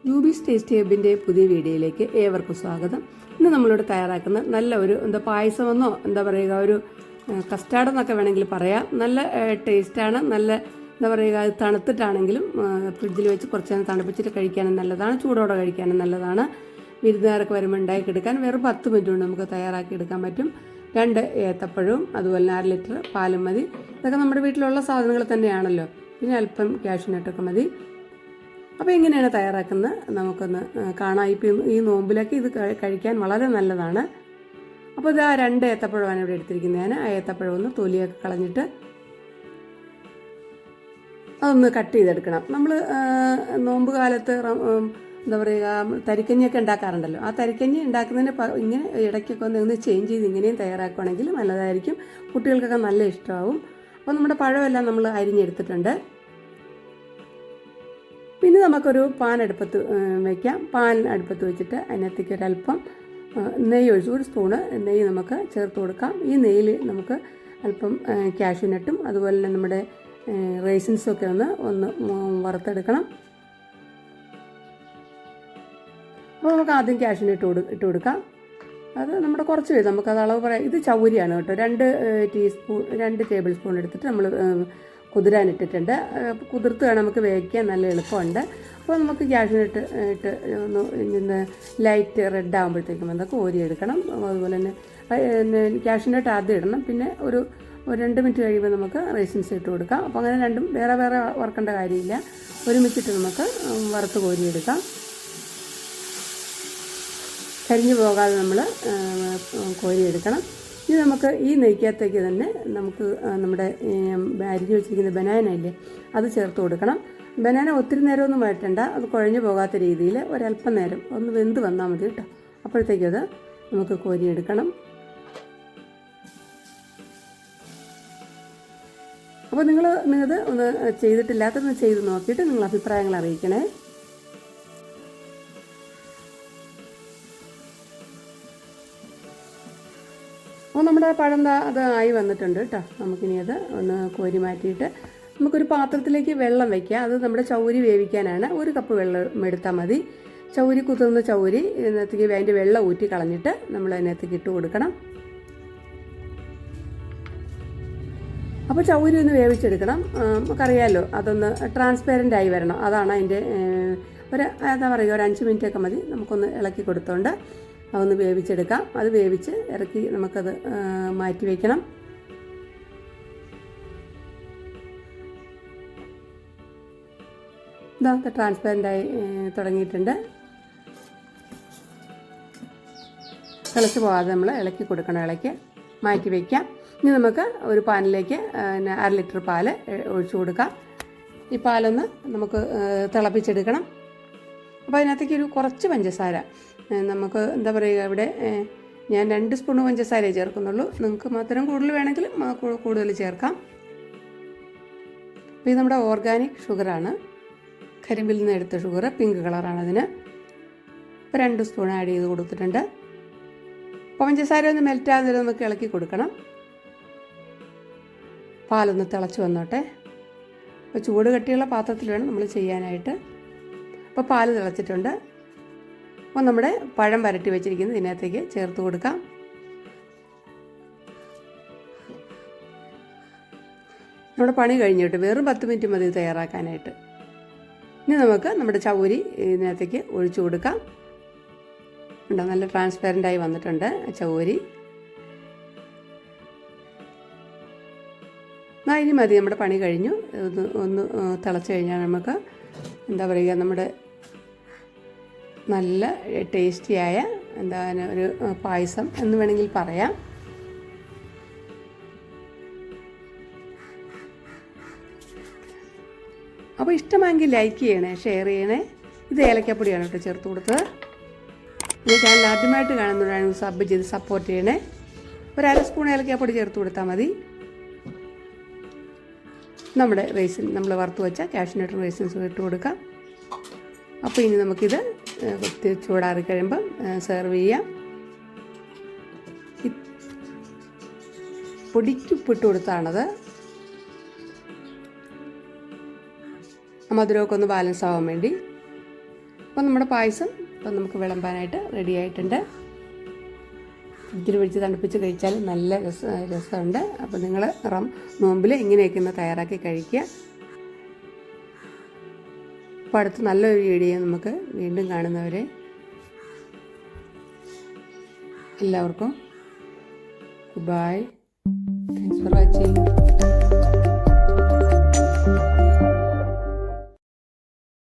യൂബീസ് tasty ഹബിൻ്റെ പുതിയ വീഡിയോയിലേക്ക് ഏവർക്കും സ്വാഗതം. ഇന്ന് നമ്മളിവിടെ തയ്യാറാക്കുന്ന നല്ല ഒരു പായസമെന്നോ ഒരു കസ്റ്റാർഡ് എന്നൊക്കെ വേണമെങ്കിൽ പറയാം. നല്ല ടേസ്റ്റാണ്. നല്ല അത് തണുത്തിട്ടാണെങ്കിലും ഫ്രിഡ്ജിൽ വെച്ച് കുറച്ച് നേരം തണുപ്പിച്ചിട്ട് കഴിക്കാനും നല്ലതാണ്, ചൂടോടെ കഴിക്കാനും നല്ലതാണ്. വിരുന്നുകാരൊക്കെ വരുമ്പോൾ ഉണ്ടാക്കിയെടുക്കാൻ വെറും 10 മിനിറ്റ് കൊണ്ട് നമുക്ക് തയ്യാറാക്കി എടുക്കാൻ പറ്റും. 2 ഏത്തപ്പഴവും അതുപോലെ 4 ലിറ്റർ പാലും മതി. ഇതൊക്കെ നമ്മുടെ വീട്ടിലുള്ള സാധനങ്ങൾ തന്നെയാണല്ലോ. പിന്നെ അല്പം കാഷ്യൂനട്ടൊക്കെ മതി. അപ്പോൾ എങ്ങനെയാണ് തയ്യാറാക്കുന്നത് നമുക്കൊന്ന് കാണാം. ഇപ്പം ഈ നോമ്പിലൊക്കെ ഇത് കഴിക്കാൻ വളരെ നല്ലതാണ്. അപ്പോൾ ഇത് 2 ഏത്തപ്പഴമാണ് ഇവിടെ എടുത്തിരിക്കുന്നത്. ഞാൻ ആ ഏത്തപ്പഴം ഒന്ന് തൊലിയൊക്കെ കളഞ്ഞിട്ട് അതൊന്ന് കട്ട് ചെയ്തെടുക്കണം. നമ്മൾ നോമ്പ് കാലത്ത് തരിക്കഞ്ഞിയൊക്കെ ഉണ്ടാക്കാറുണ്ടല്ലോ. ആ തരിക്കഞ്ഞി ഉണ്ടാക്കുന്നതിന് ഇങ്ങനെ ഇടയ്ക്കൊക്കെ ഒന്ന് ചേഞ്ച് ചെയ്ത് ഇങ്ങനെയും തയ്യാറാക്കുകയാണെങ്കിൽ നല്ലതായിരിക്കും. കുട്ടികൾക്കൊക്കെ നല്ല ഇഷ്ടമാവും. അപ്പോൾ നമ്മുടെ പഴമെല്ലാം നമ്മൾ അരിഞ്ഞെടുത്തിട്ടുണ്ട്. പിന്നെ നമുക്കൊരു പാൻ അടുപ്പത്ത് വയ്ക്കാം. പാൻ അടുപ്പത്ത് വെച്ചിട്ട് അതിനകത്തേക്ക് ഒരല്പം നെയ്യ് ഒഴിച്ച് 1 സ്പൂണ് നെയ്യ് നമുക്ക് ചേർത്ത് കൊടുക്കാം. ഈ നെയ്യിൽ നമുക്ക് അല്പം കാഷ്യൂനട്ടും അതുപോലെ തന്നെ നമ്മുടെ റൈസിൻസൊക്കെ ഒന്ന് വറുത്തെടുക്കണം. അപ്പോൾ നമുക്ക് ആദ്യം കാഷ്യൂനട്ട് ഇട്ട് കൊടുക്കാം. അത് നമ്മുടെ കുറച്ച് വീതം നമുക്കത് അളവ് പറയാം. ഇത് ചൗരിയാണ് കേട്ടോ. 2 ടേബിൾ സ്പൂൺ എടുത്തിട്ട് നമ്മൾ കുതിരാനിട്ടിട്ടുണ്ട്. കുതിർത്ത് വേണം നമുക്ക് വേവിക്കാൻ, നല്ല എളുപ്പമുണ്ട്. അപ്പോൾ നമുക്ക് കാഷ്യൂനട്ട് ഒന്ന് ലൈറ്റ് റെഡ് ആകുമ്പോഴത്തേക്കും അതൊക്കെ കോരിയെടുക്കണം. അതുപോലെ തന്നെ കാഷ്യൂനട്ട് ആദ്യം ഇടണം. പിന്നെ ഒരു 2 മിനിറ്റ് കഴിയുമ്പോൾ നമുക്ക് റൈസിൻസ് ഇട്ട് കൊടുക്കാം. അപ്പോൾ അങ്ങനെ രണ്ടും വേറെ വറുക്കേണ്ട കാര്യമില്ല. ഒരുമിച്ചിട്ട് നമുക്ക് വറുത്ത് കോരിയെടുക്കാം. കരിഞ്ഞു പോകാതെ നമ്മൾ കോരിയെടുക്കണം. ഇനി നമുക്ക് ഈ നെയ്ക്കകത്തേക്ക് തന്നെ നമുക്ക് നമ്മുടെ അരിഞ്ഞു വെച്ചിരിക്കുന്ന ബനാന ഇല്ലേ, അത് ചേർത്ത് കൊടുക്കണം. ബനാന ഒത്തിരി നേരമൊന്നും വഴറ്റണ്ട. അത് കുഴഞ്ഞു പോകാത്ത രീതിയിൽ ഒരല്പം നേരം ഒന്ന് വെന്ത് വന്നാൽ മതി കേട്ടോ. അപ്പോഴത്തേക്കും അത് നമുക്ക് കോരിയെടുക്കണം. അപ്പോൾ നിങ്ങളിത് ഒന്ന് ചെയ്തിട്ടില്ലാത്തൊന്ന് ചെയ്ത് നോക്കിയിട്ട് നിങ്ങൾ അഭിപ്രായങ്ങൾ അറിയിക്കണേ. അപ്പോൾ നമ്മുടെ പഴം അത് ആയി വന്നിട്ടുണ്ട് കേട്ടോ. നമുക്കിനി അത് ഒന്ന് കോരി മാറ്റിയിട്ട് നമുക്കൊരു പാത്രത്തിലേക്ക് വെള്ളം വയ്ക്കാം. അത് നമ്മുടെ ചൗരി വേവിക്കാനാണ്. 1 കപ്പ് വെള്ളം എടുത്താൽ മതി. ചൗരി കുതിർന്ന ചൗരി ഇതിനകത്തേക്ക് അതിൻ്റെ വെള്ളം ഊറ്റി കളഞ്ഞിട്ട് നമ്മൾ അതിനകത്തേക്ക് ഇട്ട് കൊടുക്കണം. അപ്പോൾ ചൗരി ഒന്ന് വേവിച്ചെടുക്കണം. നമുക്കറിയാമല്ലോ, അതൊന്ന് ട്രാൻസ്പെറൻ്റ് ആയി വരണം. അതാണ് അതിൻ്റെ ഒരു 5 മിനിറ്റൊക്കെ മതി. നമുക്കൊന്ന് ഇളക്കി കൊടുത്തോണ്ട് അതൊന്ന് വേവിച്ചെടുക്കാം. അത് വേവിച്ച് ഇറക്കി നമുക്കത് മാറ്റി വയ്ക്കണം. ഇതാ ട്രാൻസ്പെറൻ്റായി തുടങ്ങിയിട്ടുണ്ട്. തിളച്ച് പോകാതെ നമ്മൾ ഇളക്കി കൊടുക്കണം. ഇളക്കി മാറ്റി വയ്ക്കാം. ഇനി നമുക്ക് ഒരു പാനിലേക്ക് 1/2 ലിറ്റർ പാല് ഒഴിച്ചു കൊടുക്കാം. ഈ പാലൊന്ന് നമുക്ക് തിളപ്പിച്ചെടുക്കണം. അപ്പോൾ അതിനകത്തേക്ക് കുറച്ച് പഞ്ചസാര നമുക്ക് ഇവിടെ ഞാൻ 2 സ്പൂൺ പഞ്ചസാരയെ ചേർക്കുന്നുള്ളൂ. നിങ്ങൾക്ക് മധുരം കൂടുതൽ വേണമെങ്കിൽ കൂടുതൽ ചേർക്കാം. അപ്പോൾ ഇത് നമ്മുടെ ഓർഗാനിക് ഷുഗറാണ്. കരിമ്പിൽ നിന്ന് എടുത്ത ഷുഗർ, പിങ്ക് കളറാണ് അതിന്. ഇപ്പോൾ 2 സ്പൂൺ ആഡ് ചെയ്ത് കൊടുത്തിട്ടുണ്ട്. അപ്പോൾ പഞ്ചസാര ഒന്ന് മെൽറ്റാകുന്നതിന് നമുക്ക് ഇളക്കി കൊടുക്കണം. പാലൊന്ന് തിളച്ച് വന്നോട്ടെ. അപ്പോൾ ചൂട് കട്ടിയുള്ള പാത്രത്തിൽ വേണം നമ്മൾ ചെയ്യാനായിട്ട്. അപ്പോൾ പാല് തിളച്ചിട്ടുണ്ട്. അപ്പോൾ നമ്മുടെ പഴം വരട്ടി വെച്ചിരിക്കുന്നത് ഇതിനകത്തേക്ക് ചേർത്ത് കൊടുക്കാം. നമ്മുടെ പണി കഴിഞ്ഞിട്ട് വെറും 10 മിനിറ്റ് മതി തയ്യാറാക്കാനായിട്ട്. ഇനി നമുക്ക് നമ്മുടെ ചൗരി ഇതിനകത്തേക്ക് ഒഴിച്ചു കൊടുക്കാം. ഉണ്ടോ, നല്ല ട്രാൻസ്പെറൻ്റായി വന്നിട്ടുണ്ട് ചൗരി. ഇനി മതി, നമ്മുടെ പണി കഴിഞ്ഞു. ഒന്ന് തിളച്ച് കഴിഞ്ഞാൽ നമുക്ക് നമ്മുടെ നല്ല ടേസ്റ്റിയായ ഒരു പായസം എന്ന് വേണമെങ്കിൽ പറയാം. അപ്പോൾ ഇഷ്ടമെങ്കിൽ ലൈക്ക് ചെയ്യണേ, ഷെയർ ചെയ്യണേ. ഇത് ഏലക്കപ്പൊടിയാണ് കേട്ടോ ചേർത്ത് കൊടുത്തത്. ഈ ചാനൽ ആദ്യമായിട്ട് കാണുന്നവരാണെങ്കിൽ സബ് ചെയ്ത് സപ്പോർട്ട് ചെയ്യണേ. 1/2 സ്പൂൺ ഏലക്കപ്പൊടി ചേർത്ത് കൊടുത്താൽ മതി. നമ്മുടെ റൈസിൻ നമ്മൾ വറുത്ത് വെച്ച കാഷ്യൂനട്ടും റൈസിൻസും ഇട്ട് കൊടുക്കാം. അപ്പോൾ ഇനി നമുക്കിത് ചൂടാറി കഴിയുമ്പം സെർവ് ചെയ്യാം. പൊടിക്കുപ്പിട്ട് കൊടുത്താണത്. മധുരമൊക്കെ ഒന്ന് ബാലൻസ് ആവാൻ വേണ്ടി. അപ്പം നമ്മുടെ പായസം ഇപ്പം നമുക്ക് വിളമ്പാനായിട്ട് റെഡി ആയിട്ടുണ്ട്. ഫ്രിഡ്ജിൽ വെച്ച് തണുപ്പിച്ച് കഴിച്ചാൽ നല്ല രസമുണ്ട്. അപ്പോൾ നിങ്ങൾ നോമ്പിൽ ഇങ്ങനെയൊക്കെ ഒന്ന് തയ്യാറാക്കി കഴിക്കുക. അപ്പോൾ അടുത്ത് നല്ലൊരു വീഡിയോ നമുക്ക് വീണ്ടും കാണുന്നവരെ എല്ലാവർക്കും ബൈ. Thanks for watching.